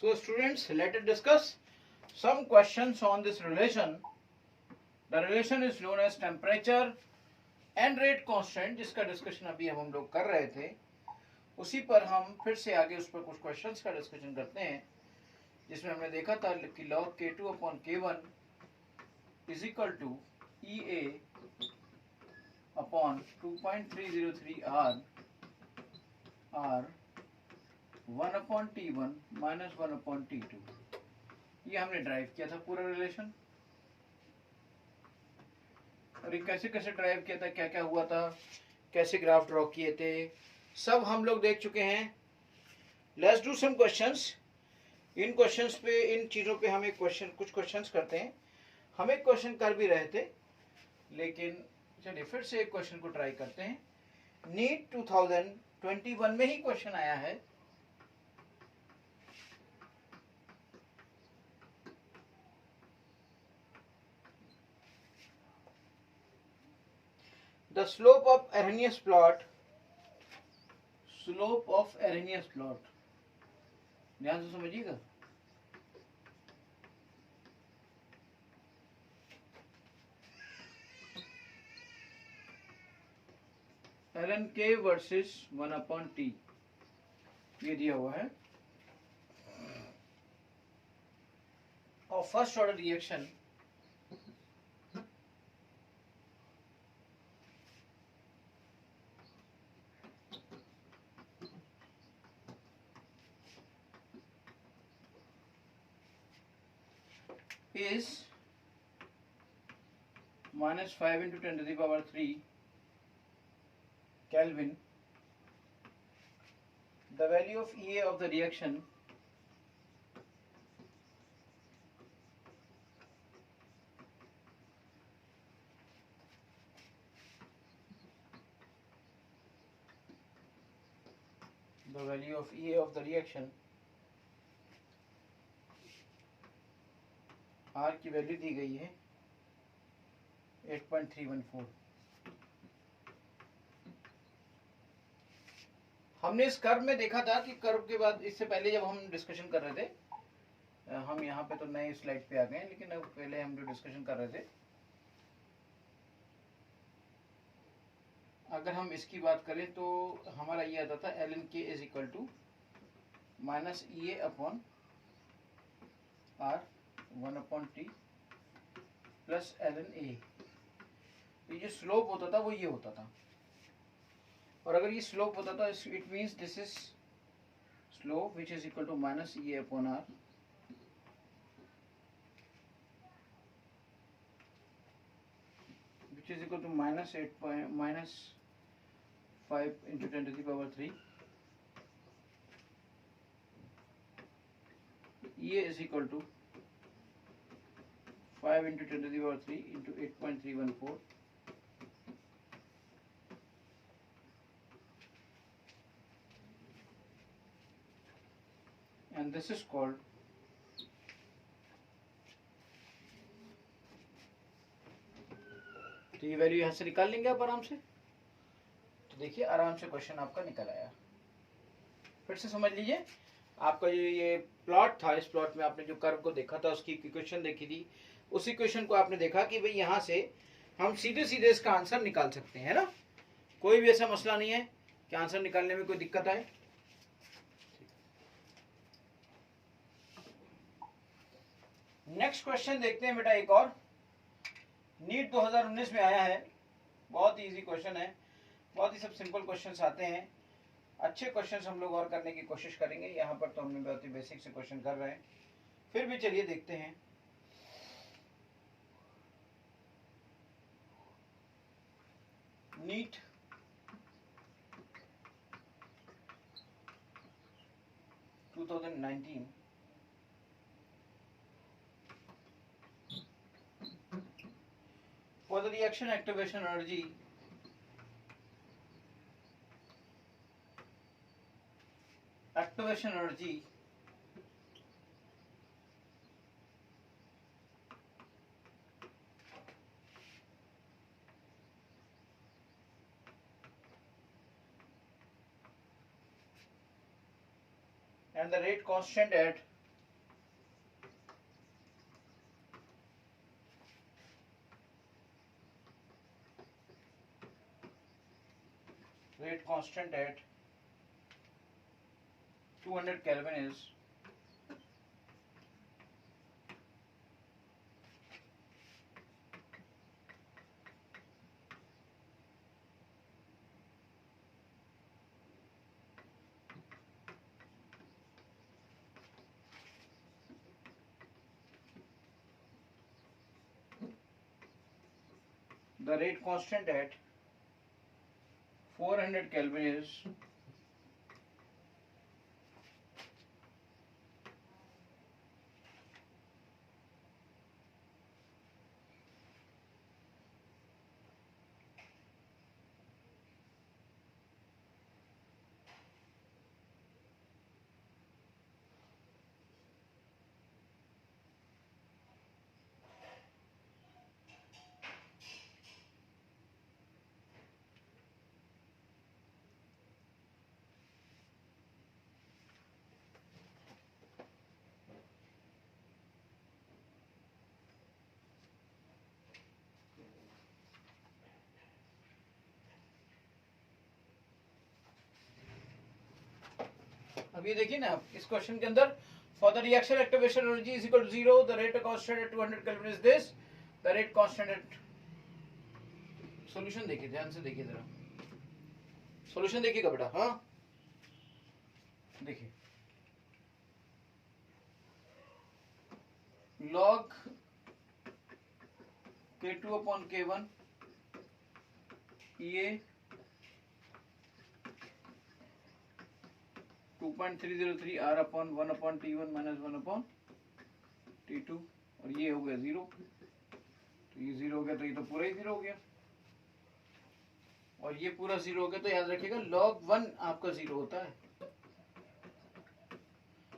So students, let us discuss some questions on this relation. The relation is known as temperature and rate constant, जिसका discussion अभी हम लोग कर रहे थे. उसी पर हम फिर से आगे उस पर कुछ क्वेश्चंस का डिस्कशन करते हैं, जिसमें हमने देखा था कि log K2 upon K1 is equal to EA upon 2.303 R 1 upon T1 minus 1 upon T2. ये हमने ड्राइव किया था पूरा रिलेशन. और ये कैसे कैसे ड्राइव किया था, क्या क्या हुआ था, कैसे ग्राफ ड्रॉ किए थे, सब हम लोग देख चुके हैं. Let's do some questions. इन क्वेश्चंस पे, इन चीज़ों पे हम एक कुछ क्वेश्चंस करते हैं. हम एक क्वेश्चन कर भी रहे थे, लेकिन चलिए फिर से एक क्वेश्चन को ट्राई करते हैं. नीट 2021 में ही क्वेश्चन आया है. The slope of Arrhenius plot. Slope of Arrhenius plot. ध्यान से समझिएगा. ln k versus 1 upon t ये दिया हुआ है. और first order reaction is minus 5 into 10 to the power 3 Kelvin. The value of EA of the reaction R की value दी गई है 8.314. हमने इस कर्व में देखा था कि कर्व के बाद, इससे पहले जब हम डिस्कशन कर रहे थे, हम यहाँ पे तो नए स्लाइड पे आ गए हैं, लेकिन अब पहले हम जो डिस्कशन कर रहे थे, अगर हम इसकी बात करें तो हमारा ये आता था ln k is equal to minus EA upon R 1 upon T plus ln A. ये जो स्लोप होता था वो ये होता था. और अगर ये स्लोप होता था, it means this is slope which is equal to minus EA upon R which is equal to minus 5 into 10 to the power 3. EA is equal to 5 into 10 to the power 3 into 8.314. And this is called तो ये value यहाँ से निकाल लेंगे आप आराम से. तो देखिए आराम से क्वेश्चन आपका निकल आया. फिर से समझ लीजिए, आपका ये प्लॉट था, इस प्लॉट में आपने जो कर्व को देखा था, उसकी इक्वेशन देखी थी, उस इक्वेशन को आपने देखा कि भाई यहाँ से हम सीधे सीधे इसका आंसर निकाल सकते हैं, है ना. कोई भी ऐसा मसला नहीं है कि आंसर निकालने में कोई दिक्कत आए. नेक्स्ट क्वेश्चन देखते हैं बेटा. एक और नीट 2019 में आया है. बहुत ही इजी क्वेश्चन है, बहुत ही सब सिंपल क्वेश्चंस आते हैं. अच्छे क्वेश्चंस हम लोग और करने की कोशिश करेंगे. यहाँ पर तो हमने बहुत ही बेसिक से क्वेश्चन कर रहे हैं, फिर भी चलिए देखते हैं. NEET 2019 for the reaction activation energy and the rate constant at rate constant at 200 Kelvin is the rate constant at 400 Kelvin is अब ये देखिए ना इस क्वेश्चन के अंदर for the reaction activation energy is equal to 0 the rate constant at 200 kelvin is this the rate constant at solution देखिए ध्यान से देखिए जरा सॉल्यूशन देखिएगा बेटा हाँ देखिए log k2 upon k1 ये 2.303 r upon 1 upon t1 minus 1 upon t2 और ये हो गया 0 तो ये 0 हो गया तो ये तो पूरा ही 0 हो गया और ये पूरा 0 हो गया तो याद रखिएगा log 1 आपका 0 होता है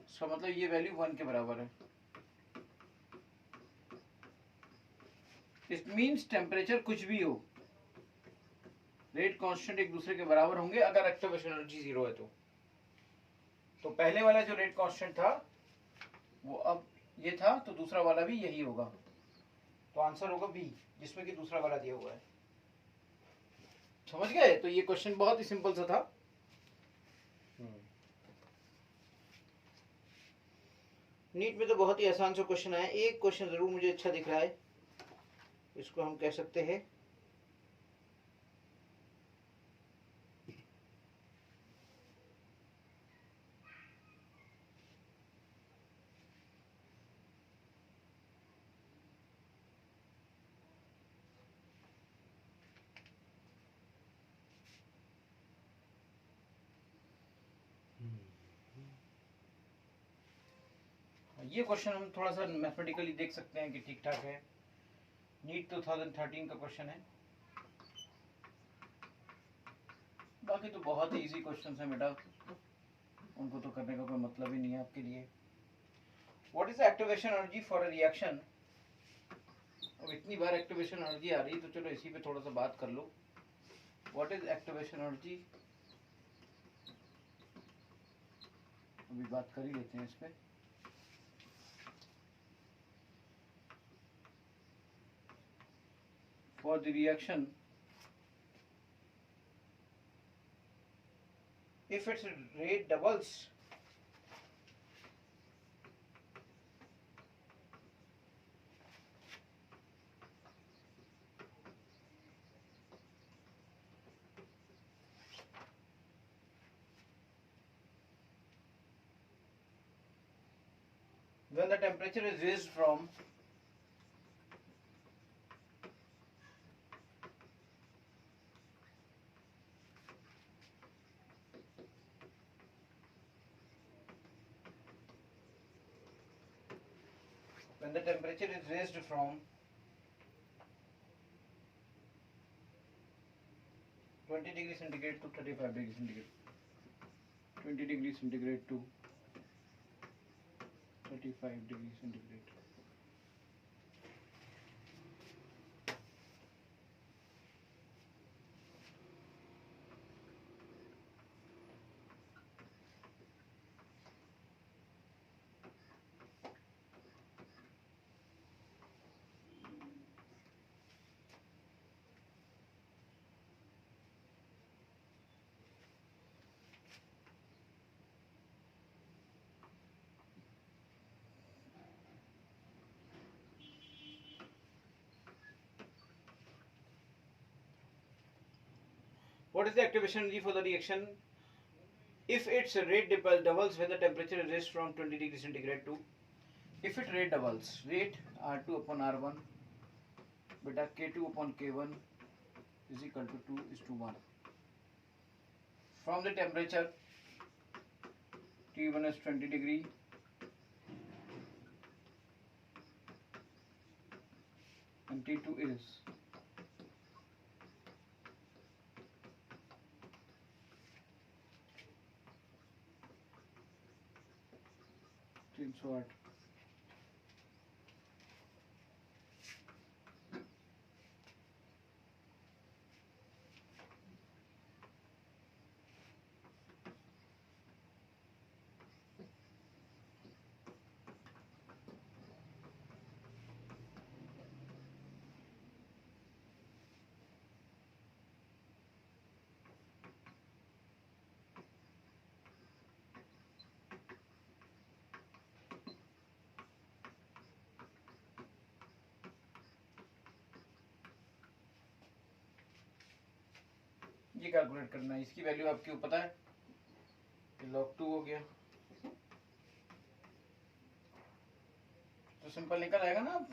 इसका मतलब ये वैल्यू 1 के बराबर है इट मीन्स टेम्परेचर कुछ भी हो रेट कांस्टेंट एक दूसरे के बराबर होंगे अगर एक्टिवेशन एनर्जी 0 है तो पहले वाला जो रेट कांस्टेंट था वो अब ये था तो दूसरा वाला भी यही होगा तो आंसर होगा बी जिसमें कि दूसरा वाला दिया हुआ है समझ गए तो ये क्वेश्चन बहुत ही सिंपल सा था नीट में तो बहुत ही आसान सा क्वेश्चन है एक क्वेश्चन जरूर मुझे अच्छा दिख रहा है इसको हम कह सकते हैं ये क्वेश्चन हम थोड़ा सा मैथमेटिकली देख सकते हैं कि ठीक ठाक है नीट 2013 का क्वेश्चन है बाकी तो बहुत ही इजी क्वेश्चन है बेटा उनको तो करने का कोई मतलब ही नहीं है आपके लिए what is the activation energy for a reaction अब इतनी बार एक्टिवेशन एनर्जी आ रही है तो चलो इसी पे थोड़ा सा बात कर लो व्हाट इज एक्टिवेशन एनर्जी अभी बात कर ही लेते हैं इस पे for the reaction if its rate doubles when the temperature is raised from when the temperature is raised from 20 degrees centigrade to 35 degrees centigrade 20 degrees centigrade to 35 degrees centigrade what is the activation energy for the reaction if its rate doubles when the temperature is raised from 20 degree centigrade to, if it rate doubles, rate R2 upon R1 beta K2 upon K1 is equal to 2:1. From the temperature T1 is 20 degree and T2 is 308. ये calculate करना है, इसकी value आपको पता है, log 2 हो गया तो सिंपल निकल आएगा ना। आप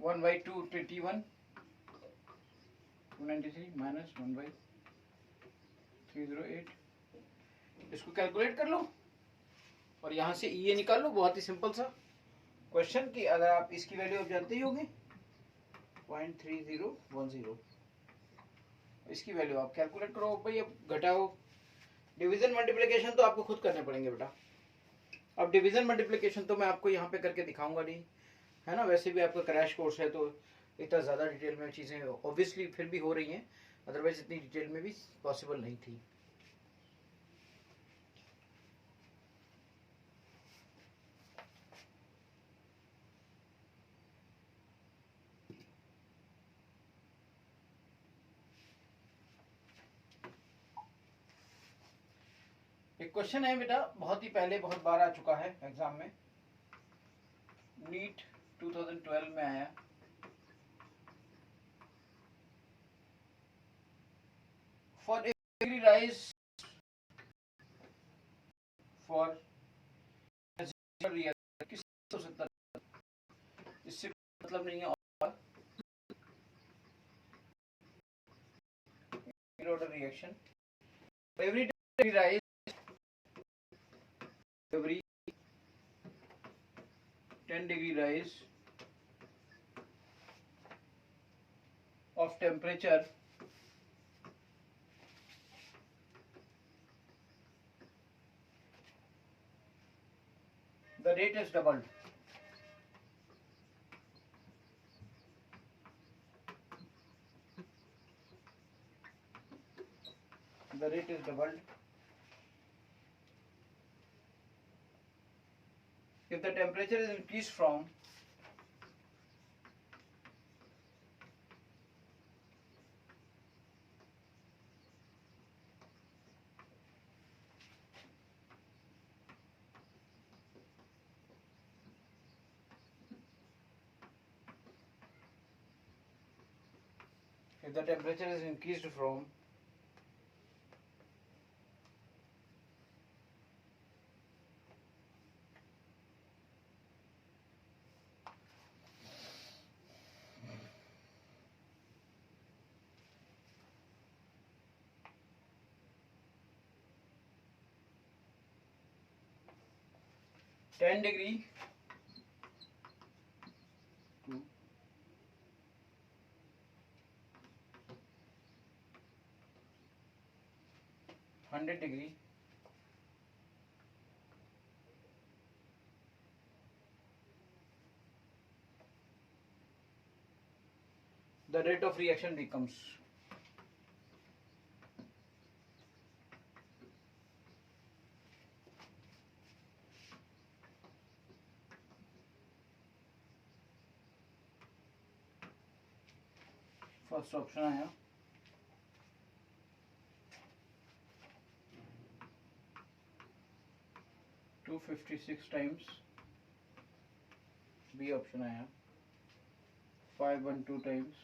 1/2 T1 293 माइनस 1/308, इसको कैलकुलेट कर लो और यहाँ से ये निकाल लो। बहुत ही सिंपल सा क्वेश्चन की, अगर आप इसकी वैल्यू आप जानते ही होंगे 0.3010, इसकी वैल्यू आप कैलकुलेट करो भाई। अब घटाओ, डिवीजन मल्टीप्लिकेशन तो आपको खुद करने पड़ेंगे बेटा। अब डिवीजन मल्टीप्लिकेशन तो मैं आपको यहाँ पे करके दिखाऊंगा नहीं, है ना। वैसे भी आपका क्रैश कोर्स है तो इतना ज़्यादा डिटेल में चीज़ें ऑब्वियसली फिर भी हो रही हैं, अदरवाइज इतनी डिटेल में भी पॉसिबल नहीं थी। एक क्वेश्चन है बेटा, बहुत ही पहले बहुत बार आ चुका है एग्जाम में, नीट 2012 में आया। फॉर एवरी राइज फॉर किस हो सकता है, इससे मतलब नहीं है। और reaction every rise every 10 degree rise of temperature the rate is doubled. The rate is doubled if the temperature is increased from if the temperature is increased from 10 degree to 100 degree, the rate of reaction becomes first option आया 256 times, B option आया 512 times,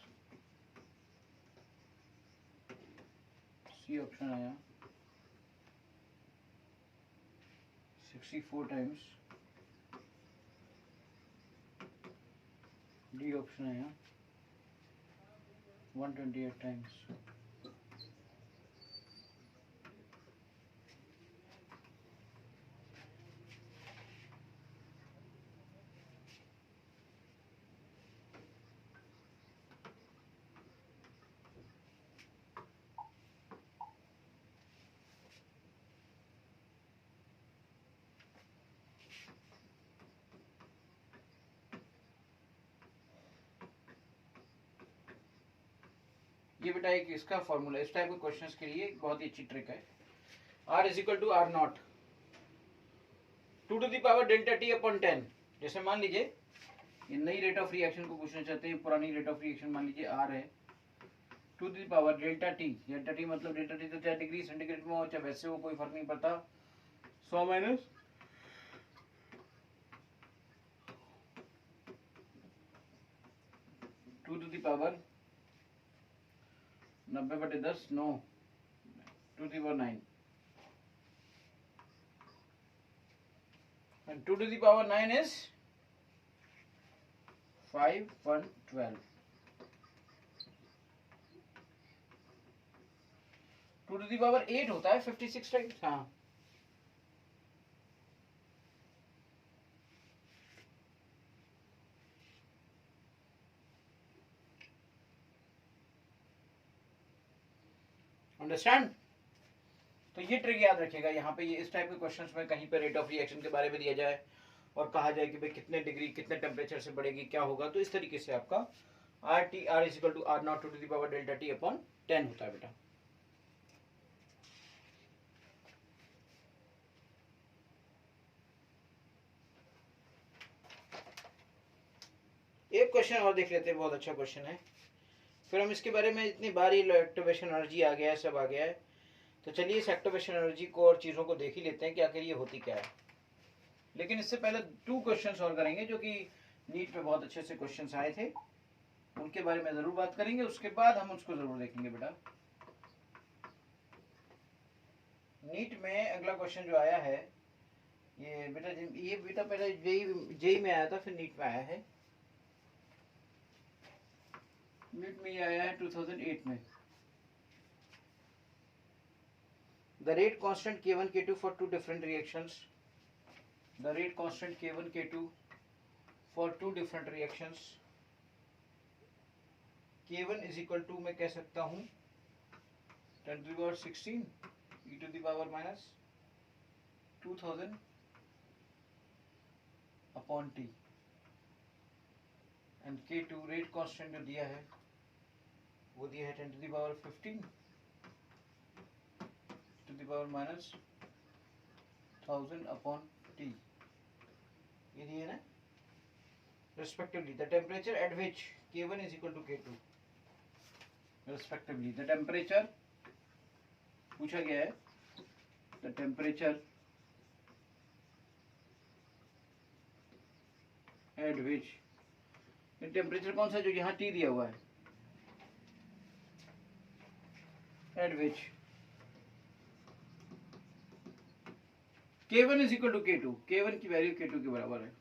C option आया 64 times, D option आया 128 times. ये बेटा एक इसका formula, इस type के क्वेश्चंस के लिए बहुत ही अच्छी ट्रिक है। R is equal to R not 2 to the power delta T upon 10। जैसे मान लीजिए ये नई रेट ऑफ रिएक्शन को पूछना चाहते हैं, पुरानी रेट ऑफ रिएक्शन मान लीजिए R है, 2 to the power delta T मतलब डेल्टा टी तो चाहे डिग्री सेंटीग्रेड में हो चाहे वैसे हो, कोई फर्क नहीं पड़ता, 100 minus 2 to the power 90/10 no 2 to the power 9 and 2 to the power 9 is 5/12। 2 to the power 8 होता है 56 टाइम्स। हाँ अंडरस्टैंड। तो ये ट्रिक याद रखिएगा, यहाँ पे ये इस टाइप के क्वेश्चंस में कहीं पे रेट ऑफ रिएक्शन के बारे में दिया जाए और कहा जाए कि भाई कितने डिग्री कितने टेम्परेचर से बढ़ेगी क्या होगा, तो इस तरीके से आपका R is equal to R not 2 to the power delta T upon 10 होता है बेटा। एक क्वेश्चन और देख लेते हैं, बहुत अच्छा क्वेश्चन है, फिर हम इसके बारे में, इतनी बारी एक्टिवेशन एनर्जी आ गया है, सब आ गया है, तो चलिए इस एक्टिवेशन एनर्जी को और चीज़ों को देख ही लेते हैं कि आखिर ये होती क्या है। लेकिन इससे पहले 2 क्वेश्चंस और करेंगे जो कि नीट पे बहुत अच्छे से क्वेश्चंस आए थे, उनके बारे में ज़रूर बात करेंगे, उसके बाद हम उसको ज़रूर देखेंगे बेटा। नीट में अगला क्वेश्चन जो आया है ये बेटा पहले जेई में आया था, फिर नीट में आया है। नीट में ये आया है 2008 में। The rate constant K1 K2 for two different reactions. The rate constant K1 K2 for two different reactions. K1 is equal to मैं कह सकता हूँ 10 to the power 16 e to the power minus 2000 upon t, and K2 rate constant जो दिया है वो दिया है 10 to the power 15 to the power minus 1000 upon t, ये दिया है ना। Respectively, the temperature at which K1 is equal to K2, respectively, the temperature पूछा गया है, the temperature at which, ये temperature कौन सा जो यहाँ T दिया हुआ है, at which K1 is equal to K2, K1 की वैल्यू K2 के बराबर है।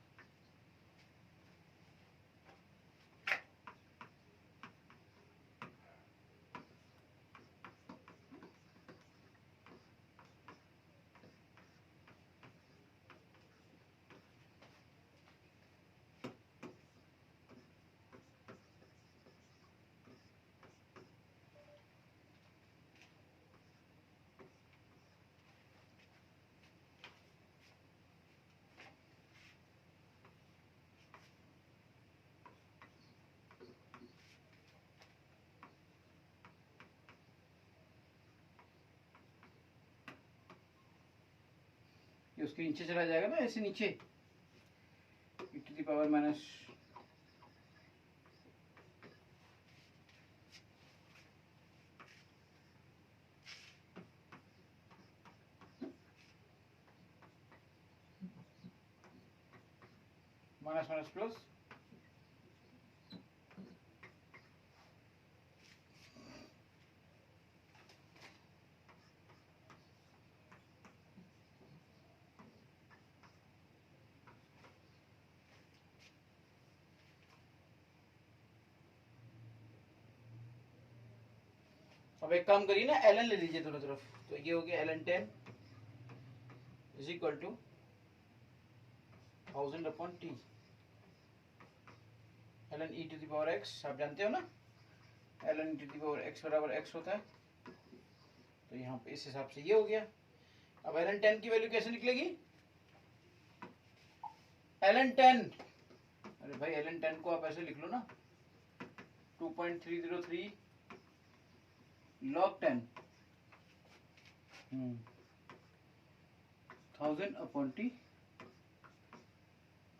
ये उसके नीचे चला जाएगा ना, ऐसे नीचे e to the power minus minus plus अब एक काम करिए ना, ln ले लीजिए दोनों तरफ, तो ये हो गया ln 10 is equal to 1000 upon टी। ln e to the power x आप जानते हो ना, ln e to the power x बराबर x होता है, तो यहाँ पे इस हिसाब से ये हो गया। अब ln 10 की वैल्यू कैसे निकलेगी? ln 10, अरे भाई ln 10 को आप ऐसे लिख लो ना, 2.303 log 10 1000 अपॉन टी,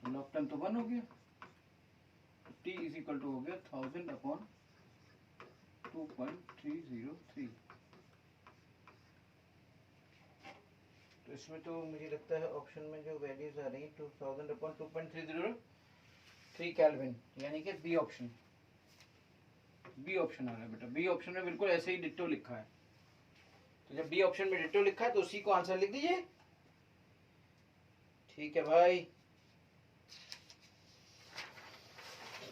log 10 तो 1 हो गया, टी इज इक्वल टू हो गया 1000 अपॉन 2.303। तो इसमें तो मुझे लगता है ऑप्शन में जो वैल्यूज आ रही है 2000 अपॉन 2.303 केल्विन, यानी कि बी ऑप्शन, बी ऑप्शन आ रहा है बेटा। बी ऑप्शन में बिल्कुल ऐसे ही डिट्टो लिखा है, तो जब बी ऑप्शन में डिट्टो लिखा है तो उसी को आंसर लिख दीजिए। ठीक है भाई,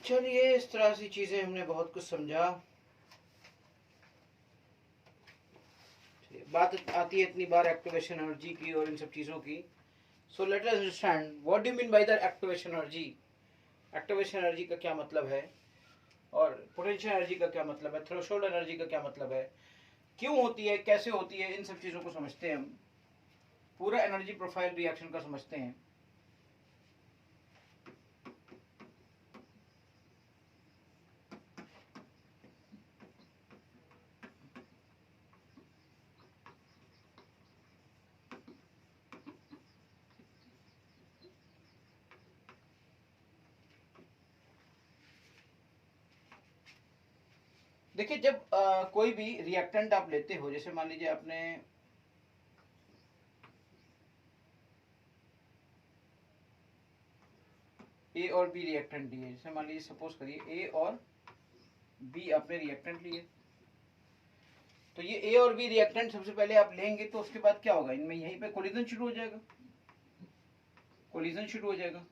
चलिए इस तरह से चीजें हमने बहुत कुछ समझा। बात आती है इतनी बार एक्टिवेशन एनर्जी की और इन सब चीजों की। So let us understand what do you mean by the activation energy. Activation energy का क्या मतलब है, और पोटेंशियल एनर्जी का क्या मतलब है, थ्रेशोल्ड एनर्जी का क्या मतलब है, क्यों होती है, कैसे होती है, इन सब चीजों को समझते हैं हम, पूरा एनर्जी प्रोफाइल रिएक्शन का समझते हैं। देखिए जब कोई भी रिएक्टेंट आप लेते हो, जैसे मान लीजिए आपने ए और बी रिएक्टेंट लिए, जैसे मान लीजिए सपोज करिए ए और बी आपने रिएक्टेंट लिए, तो ये ए और बी रिएक्टेंट सबसे पहले आप लेंगे, तो उसके बाद क्या होगा, इनमें यहीं पे कोलिजन शुरू हो जाएगा, कोलिजन शुरू हो जाएगा,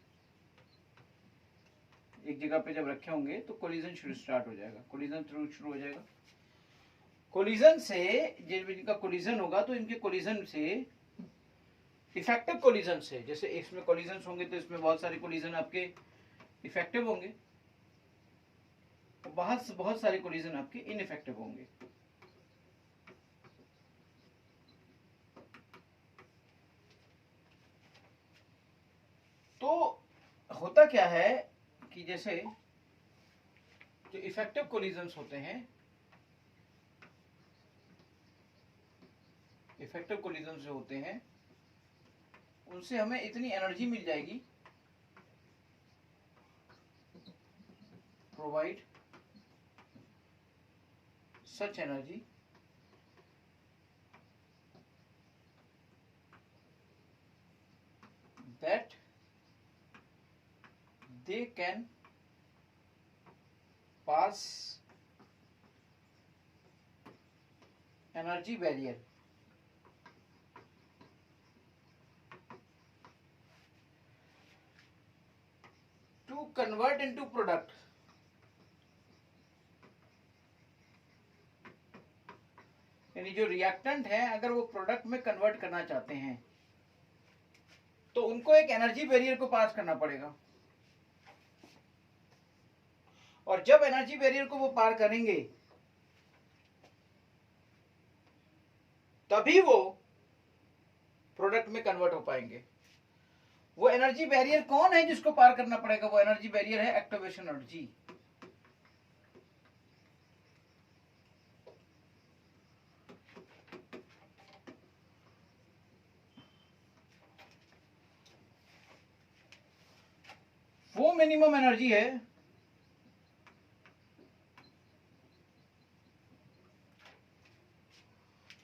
एक जगह पे जब रखे होंगे तो कोलिजन शुरू स्टार्ट हो जाएगा, कोलिजन शुरू हो जाएगा। कोलिजन से जब इनका कोलिजन होगा तो इनके कोलिजन से, इफेक्टिव कोलिजन से, जैसे इसमें कोलिजन होंगे तो इसमें बहुत सारे कोलिजन आपके इफेक्टिव होंगे, बहुत सारे कोलिजन आपके इनइफेक्टिव होंगे। तो होता क्या है कि जैसे जो इफेक्टिव कोलिजन्स होते हैं, इफेक्टिव कोलिजन्स जो होते हैं उनसे हमें इतनी एनर्जी मिल जाएगी, provide such energy that they can pass energy barrier to convert into product। यानी जो रिएक्टेंट है अगर वो प्रोडक्ट में कन्वर्ट करना चाहते हैं तो उनको एक एनर्जी बैरियर को पास करना पड़ेगा, और जब एनर्जी बैरियर को वो पार करेंगे तभी वो प्रोडक्ट में कन्वर्ट हो पाएंगे। वो एनर्जी बैरियर कौन है जिसको पार करना पड़ेगा? वो एनर्जी बैरियर है एक्टिवेशन एनर्जी। वो मिनिमम एनर्जी है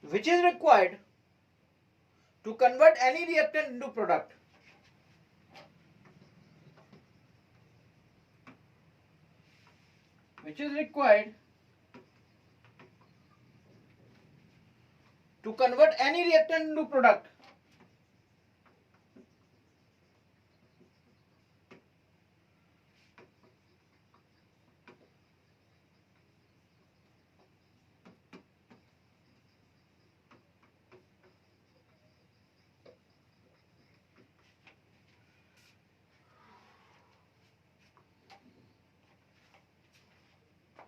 which is required to convert any reactant into product। which is required to convert any reactant into product।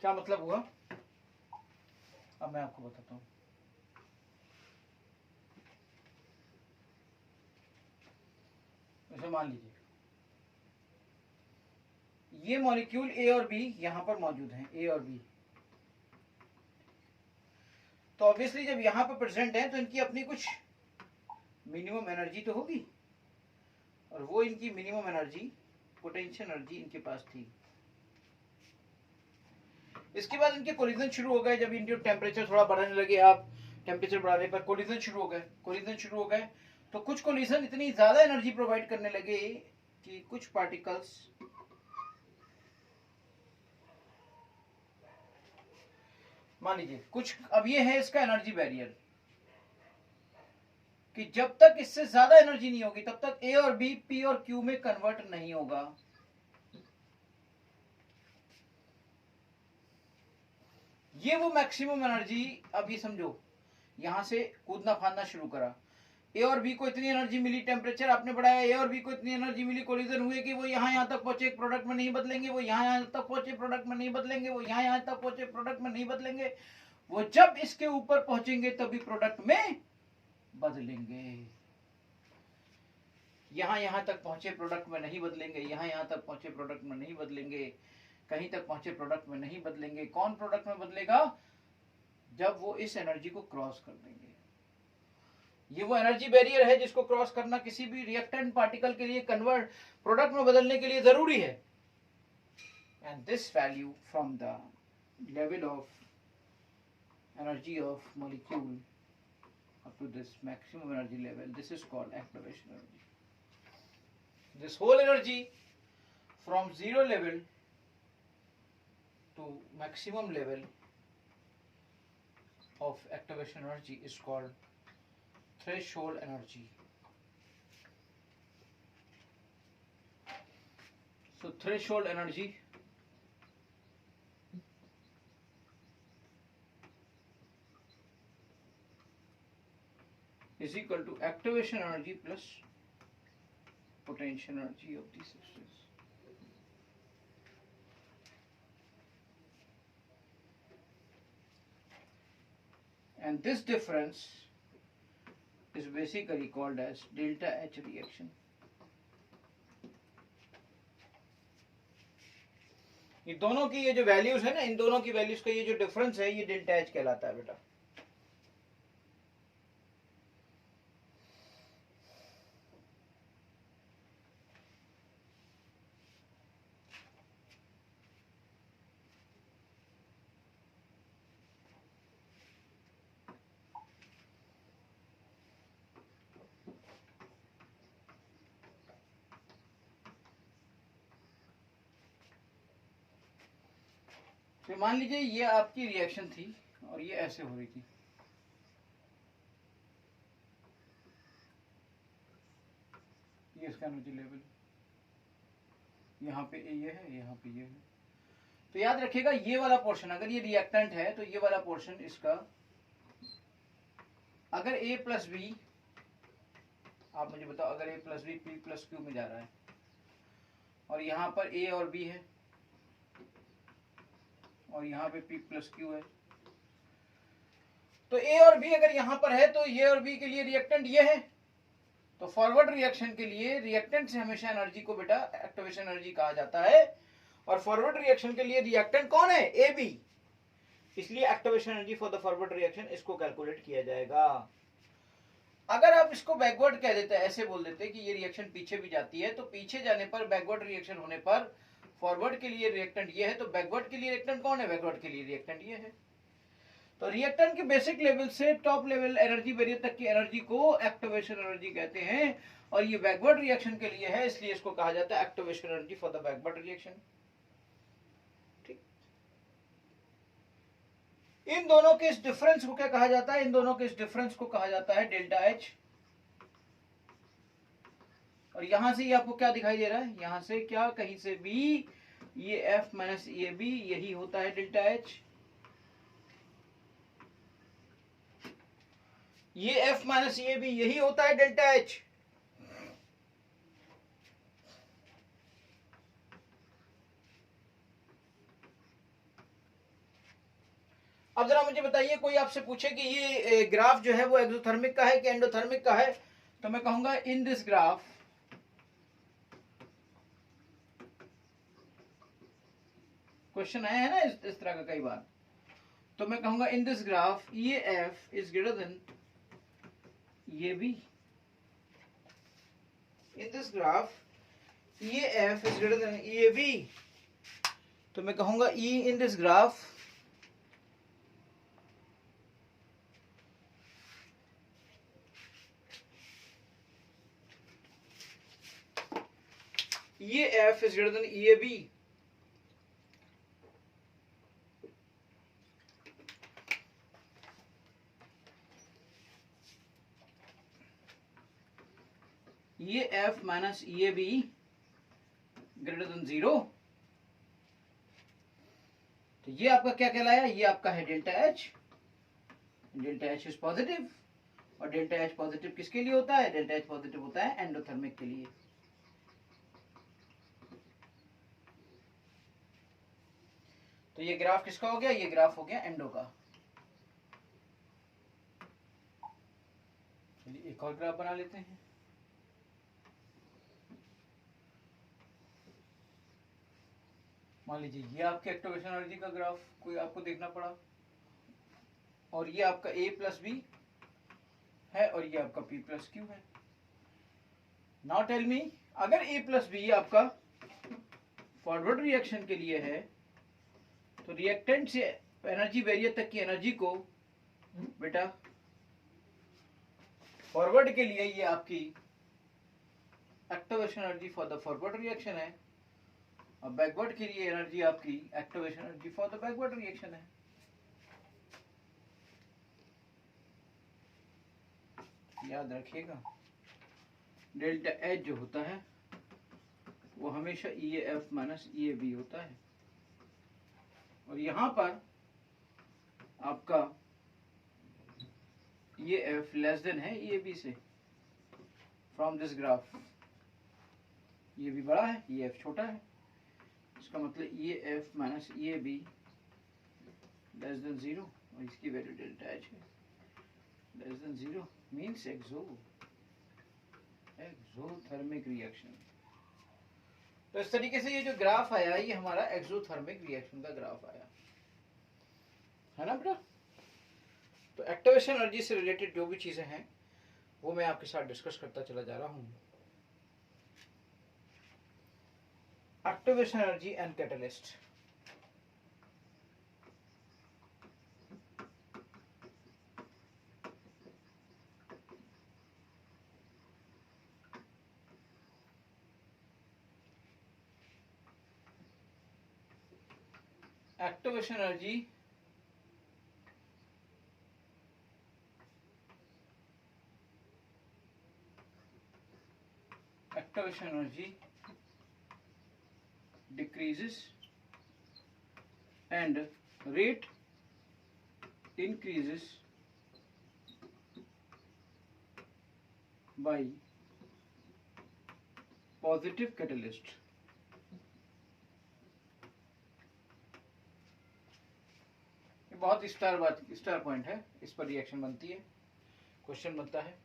क्या मतलब हुआ, अब मैं आपको बताता हूं। जैसे मान लीजिए ये मॉलिक्यूल ए और बी यहां पर मौजूद हैं, ए और बी, तो ऑब्वियसली जब यहां पर प्रेजेंट है तो इनकी अपनी कुछ मिनिमम एनर्जी तो होगी, और वो इनकी मिनिमम एनर्जी, पोटेंशियल एनर्जी इनके पास थी। इसके बाद इनके कोलिजन शुरू हो गए, जब इनके टेम्परेचर थोड़ा बढ़ने लगे, आप टेम्परेचर बढ़ाने पर कोलिजन शुरू हो गए, कोलिजन शुरू हो गए, तो कुछ कोलिजन इतनी ज्यादा एनर्जी प्रोवाइड करने लगे कि कुछ पार्टिकल्स मान लीजिए कुछ, अब ये है इसका एनर्जी बैरियर कि जब तक इससे ज्यादा एनर्जी नहीं होगी तब तक ए और बी पी और क्यू में कन्वर्ट नहीं होगा। ये वो मैक्सिमम एनर्जी, अब ये समझो यहां से कूदना फांदना शुरू करा, ए और बी को इतनी एनर्जी मिली, टेम्परेचर आपने बढ़ाया, ए और बी को इतनी एनर्जी मिली, कोलिजन हुए कि वो यहां तक पहुंचे, एक प्रोडक्ट में नहीं बदलेंगे, वो यहां तक पहुंचे, प्रोडक्ट में नहीं बदलेंगे, वो यहां तक पहुंचे, प्रोडक्ट में नहीं बदलेंगे, वो जब इसके ऊपर पहुंचेंगे तभी प्रोडक्ट में बदलेंगे। यहां तक पहुंचे, प्रोडक्ट में नहीं बदलेंगे, यहां तक पहुंचे, प्रोडक्ट में नहीं बदलेंगे, कहीं तक पहुंचे, प्रोडक्ट में नहीं बदलेंगे। कौन प्रोडक्ट में बदलेगा, जब वो इस एनर्जी को क्रॉस कर देंगे। ये वो एनर्जी बैरियर है जिसको क्रॉस करना किसी भी रिएक्टेंट पार्टिकल के लिए, कन्वर्ट प्रोडक्ट में बदलने के लिए जरूरी है। And this value from the level of energy of molecule up to this maximum energy level, this is called activation energy. This whole energy from zero level to maximum level of activation energy is called threshold energy. So threshold energy is equal to activation energy plus potential energy of the substance. And this difference is basically called as delta H reaction. ये दोनों की ये जो values है ना, इन दोनों की values का ये जो डिफरेंस है, ये डेल्टा एच कहलाता है बेटा। तो मान लीजिए ये आपकी रिएक्शन थी और ये ऐसे हो रही थी, ये इसका एनर्जी लेवल, यहाँ पे ये है, यहाँ पे ये है। तो याद रखिएगा ये वाला पोर्शन, अगर ये रिएक्टेंट है तो ये वाला पोर्शन इसका, अगर ए प्लस बी, आप मुझे बताओ, अगर A plus B P plus Q में जा रहा है और यहाँ पर ए और बी है और यहाँ पे P प्लस क्यू है, तो A और B अगर यहाँ पर है तो ये और B के लिए रिएक्टेंट ये है, तो फॉरवर्ड रिएक्शन के लिए रिएक्टेंट से हमेशा एनर्जी को बेटा एक्टिवेशन एनर्जी कहा जाता है, और फॉरवर्ड रिएक्शन के लिए रिएक्टेंट कौन है, AB, इसलिए activation energy for the forward reaction इसको कैलकुलेट किया जाएगा। अगर आप इसको बैकवर्ड कह देते, ऐसे बोल देते कि ये रिएक्शन पीछे भी जाती है, तो पीछे जाने पर, बैकवर्ड रिएक्शन होने पर फॉरवर्ड के लिए रिएक्टेंट ये है, तो बैकवर्ड के लिए रिएक्टेंट कौन है, बैकवर्ड के लिए रिएक्टेंट ये है। तो रिएक्टेंट के बेसिक लेवल से टॉप लेवल एनर्जी बैरियर तक की एनर्जी को एक्टिवेशन एनर्जी कहते हैं, और ये बैकवर्ड रिएक्शन के लिए है, इसलिए इसको कहा जाता है activation energy for the backward reaction. ठीक, इन दोनों के इस डिफरेंस को क्या कहा जाता है, इन दोनों के इस डिफरेंस को कहा जाता है डेल्टा एच। और यहां से ये आपको क्या दिखाई दे रहा है, यहां से क्या, कहीं से भी ये F माइनस ए बी, यही होता है डेल्टा एच। ये F माइनस ए बी यही होता है डेल्टा एच। अब जरा मुझे बताइए, कोई आपसे पूछे कि ये ग्राफ जो है वो एक्सोथर्मिक का है कि एंडोथर्मिक का है, तो मैं कहूंगा इन दिस ग्राफ क्वेश्चन आया है ना इस तरह का कई बार, तो मैं कहूंगा इन दिस ग्राफ ये एफ इज ग्रेटर देन ये बी। इन दिस ग्राफ ये एफ इज ग्रेटर देन ये बी, तो मैं कहूंगा ई इन दिस ग्राफ ये एफ इज ग्रेटर देन ये बी। ये एफ माइनस ये बी ग्रेटर देन 0, तो ये आपका क्या कहलाया, ये आपका है delta H. Delta H is positive, और डेल्टा एच पॉजिटिव किसके लिए होता है, डेल्टा एच पॉजिटिव होता है एंडोथर्मिक के लिए। तो ये ग्राफ किसका हो गया, ये ग्राफ हो गया एंडो का। चलिए एक और ग्राफ बना लेते हैं। मान लीजिए ये आपके एक्टिवेशन एनर्जी का ग्राफ कोई आपको देखना पड़ा, और ये आपका A प्लस बी है, और ये आपका P प्लस क्यू है। नाउ टेल मी, अगर A प्लस बी आपका फॉरवर्ड रिएक्शन के लिए है, तो रिएक्टेंट से एनर्जी बैरियर तक की एनर्जी को बेटा फॉरवर्ड के लिए ये आपकी activation energy for the forward reaction है, और बैकवर्ड के लिए एनर्जी आपकी activation energy for the backward reaction है। याद रखिएगा, डेल्टा एच जो होता है वो हमेशा E F minus E B होता है, और यहां पर आपका ये एफ लेस देन है ये बी से। फ्रॉम दिस ग्राफ ये भी बड़ा है, ये एफ छोटा है, इसका मतलब ये एफ माइनस ये बी लेस देन 0, और इसकी वैल्यू डेल्टा एच है less than 0, means exothermic reaction. तो इस तरीके से ये जो ग्राफ आया ये हमारा एक्सोथर्मिक रिएक्शन का ग्राफ आया है ना बेटा। तो एक्टिवेशन एनर्जी से रिलेटेड जो भी चीजें हैं वो मैं आपके साथ डिस्कस करता चला जा रहा हूं। Activation energy and catalyst. Activation energy decreases and rate increases by positive catalyst। ये बहुत स्टार पॉइंट है, इस पर रिएक्शन बनती है, क्वेश्चन बनता है।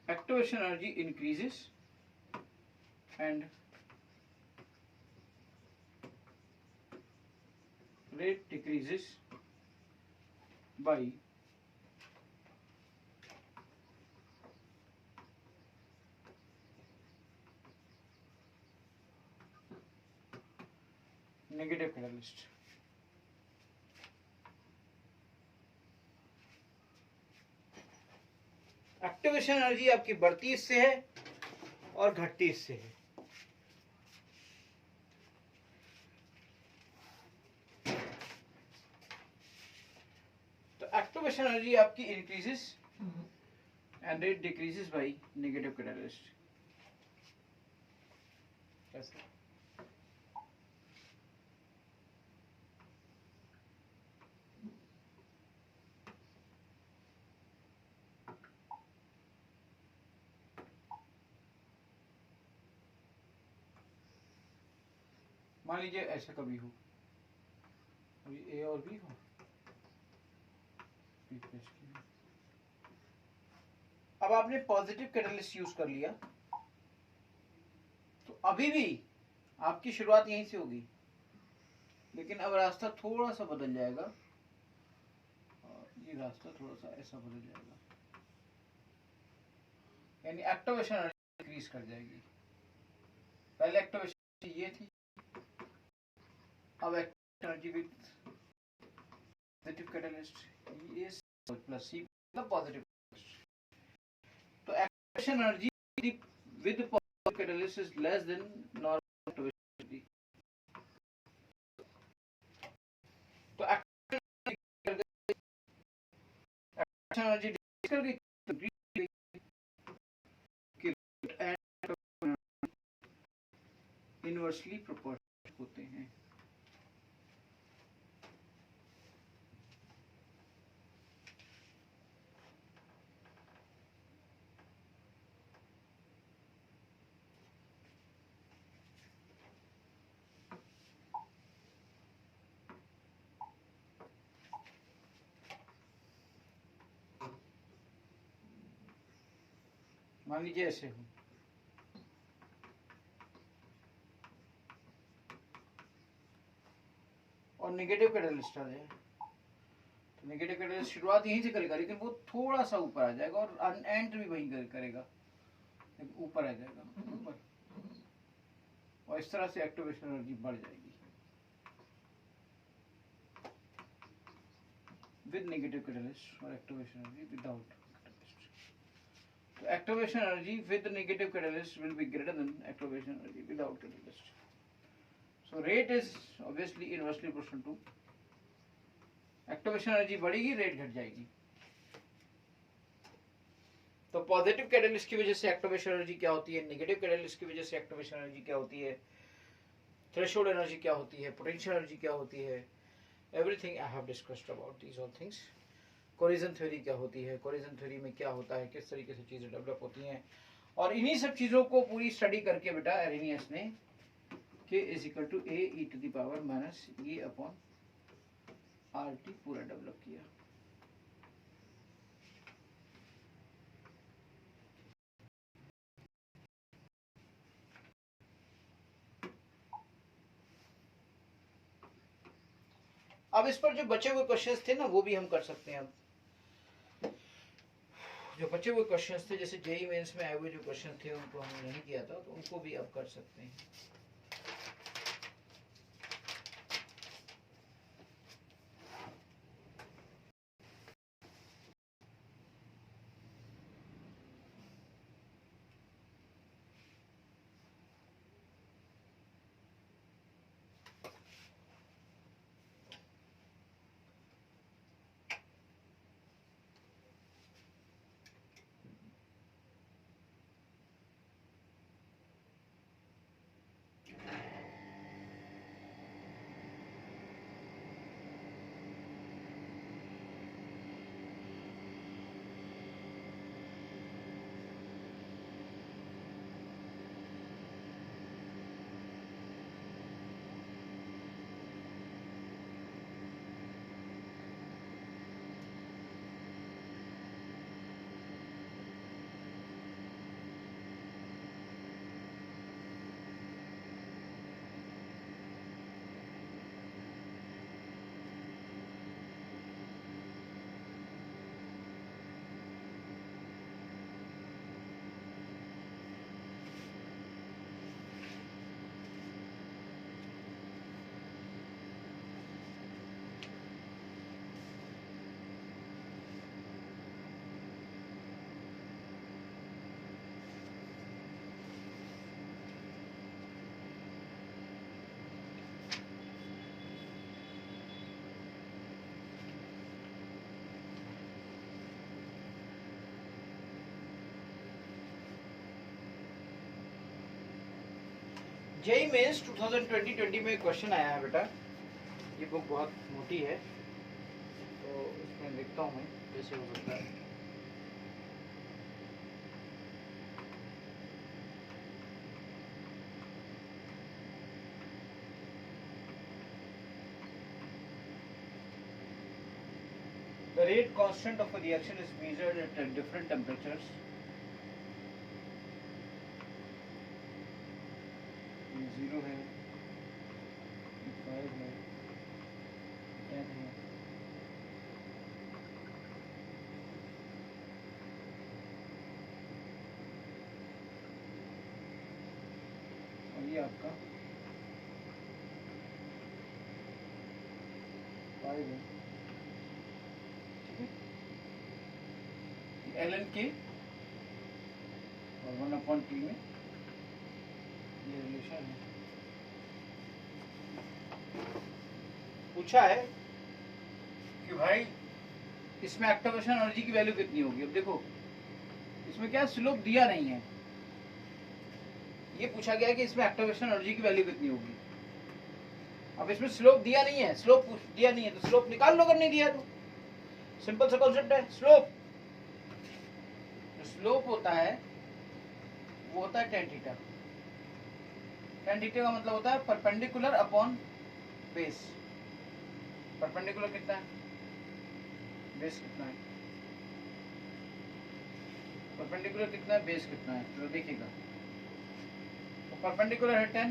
Activation energy increases and rate decreases by negative catalyst। Activation energy आपकी बढ़ती इससे है और घटती इससे है। तो एक्टिवेशन एनर्जी आपकी increases and rate decreases by negative catalyst. कैसे? मान लीजिए ऐसा कभी हो, अभी ए और बी हो, अब आपने पॉजिटिव कैटलिस्ट यूज कर लिया, तो अभी भी आपकी शुरुआत यहीं से होगी, लेकिन अब रास्ता थोड़ा सा बदल जाएगा, और ये रास्ता थोड़ा सा ऐसा बदल जाएगा, यानी एक्टिवेशन इंक्रीज कर जाएगी। पहले एक्टिवेशन ये थी, अब activation energy with positive catalyst is plus C positive, तो activation energy with positive catalyst is less than normal activation energy. तो एक्टिवेशन एनर्जी डिक्रीज कर गई, इनवर्सली प्रोपोर्शनल होते हैं। मान लीजिए ऐसे हो, और नेगेटिव कैटलिस्ट आ जाए, तो नेगेटिव कैटलिस्ट शुरुआत यहीं से करेगा, लेकिन वो थोड़ा सा ऊपर आ जाएगा, और एंड भी वहीं करेगा, ऊपर आ जाएगा ऊपर, और इस तरह से एक्टिवेशन एनर्जी बढ़ जाएगी विद नेगेटिव कैटलिस्ट और एक्टिवेशन एनर्जी विदाउट कैटलिस्ट। तो activation energy with negative catalyst will be greater than activation energy without catalyst. So rate is obviously inversely proportional to activation energy बढ़ेगी, rate घट जाएगी। तो positive catalyst की वजह से activation energy क्या होती है, नेगेटिव कैटलिस्ट की वजह से एक्टिवेशन एनर्जी क्या होती है, थ्रेशोल्ड एनर्जी क्या होती है, पोटेंशियल एनर्जी क्या होती है, everything I have discussed about these all things. Collision theory क्या होती है, कोलिजन थ्योरी में क्या होता है, किस तरीके से चीजें डेवलप होती हैं, और इन्हीं सब चीजों को पूरी स्टडी करके बेटा एरेनियस ने k is equal to a e to the power minus e upon RT पूरा डेवलप किया। अब इस पर जो बचे हुए क्वेश्चंस थे ना, वो भी हम कर सकते हैं। अब जो बचे हुए क्वेश्चंस थे, जैसे जेई मेंस में आए हुए जो क्वेश्चन थे, उनको हमने नहीं किया था, तो उनको भी अब कर सकते हैं। जेई मेंस 2020 में क्वेश्चन आया है बेटा, ये बुक बहुत मोटी है, तो इसमें देखता हूँ मैं कैसे हो सकता है। rate constant of a reaction is measured at different temperatures. ये 0 है, 5 है, 10 है. और ये आपका 5 है. ln k और 1/t में ये रिलेशन है. पूछा है कि भाई इसमें एक्टिवेशन एनर्जी की वैल्यू कितनी होगी. अब देखो इसमें क्या स्लोप दिया नहीं है, ये पूछा गया है कि इसमें एक्टिवेशन एनर्जी की वैल्यू कितनी होगी. अब इसमें स्लोप दिया नहीं है, स्लोप दिया नहीं है तो स्लोप निकाल लो अगर नहीं दिया तो. सिंपल सा कॉन्सेप्ट है. स्लोप होता है वो होता है tan थीटा. tan थीटा का मतलब होता है परपेंडिकुलर अपॉन बेस. परपेंडिकुलर कितना है, बेस कितना है. परपेंडिकुलर कितना है, बेस कितना है. तो देखिएगा तो परपेंडिकुलर है 10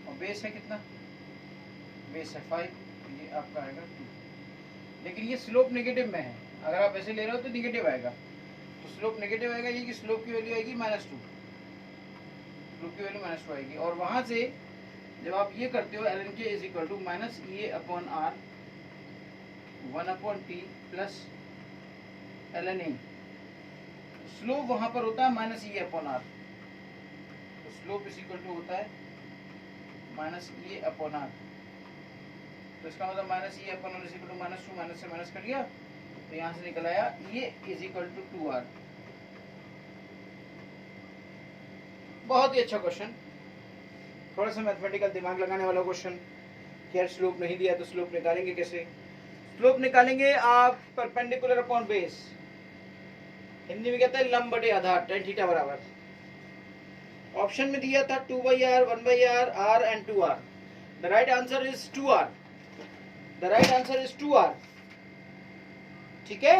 और बेस है कितना, बेस है 5. ये आपका आएगा 2. लेकिन ये स्लोप नेगेटिव में है. अगर आप ऐसे ले रहे हो तो नेगेटिव आएगा. तो स्लोप नेगेटिव आएगा, ये कि स्लोप की वैल्यू आएगी -2. स्लोप की वैल्यू -2 आएगी. और वहां से जब आप ये करते हो ln k is equal to -EA/r 1/t plus ln a. Slope वहां पर होता है -EA/r. तो स्लोप इज इक्वल टू होता है -EA/r. तो इसका मतलब -EA/r is equal to -2. Minus से माइनस कर लिया तो यहाँ से निकल आया ये इज इक्वल टू 2r. बहुत ही अच्छा क्वेश्चन, थोड़ा सा मैथमेटिकल दिमाग लगाने वाला क्वेश्चन. क्या स्लोप नहीं दिया तो स्लोप निकालेंगे कैसे. स्लोप निकालेंगे आप परपेंडिकुलर अपॉन बेस. हिंदी में कहता है लंब बटे आधार. tan थीटा बराबर ऑप्शन में दिया था 2/r 1/r r and 2r. The right answer is 2r. The right answer is 2r. ठीक है.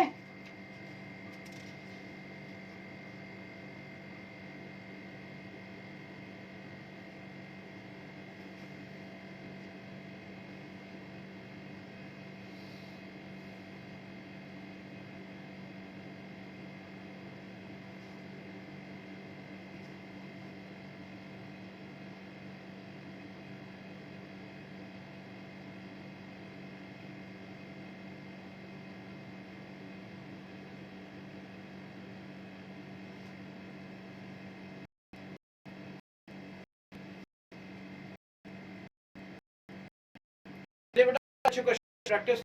प्रैक्टिस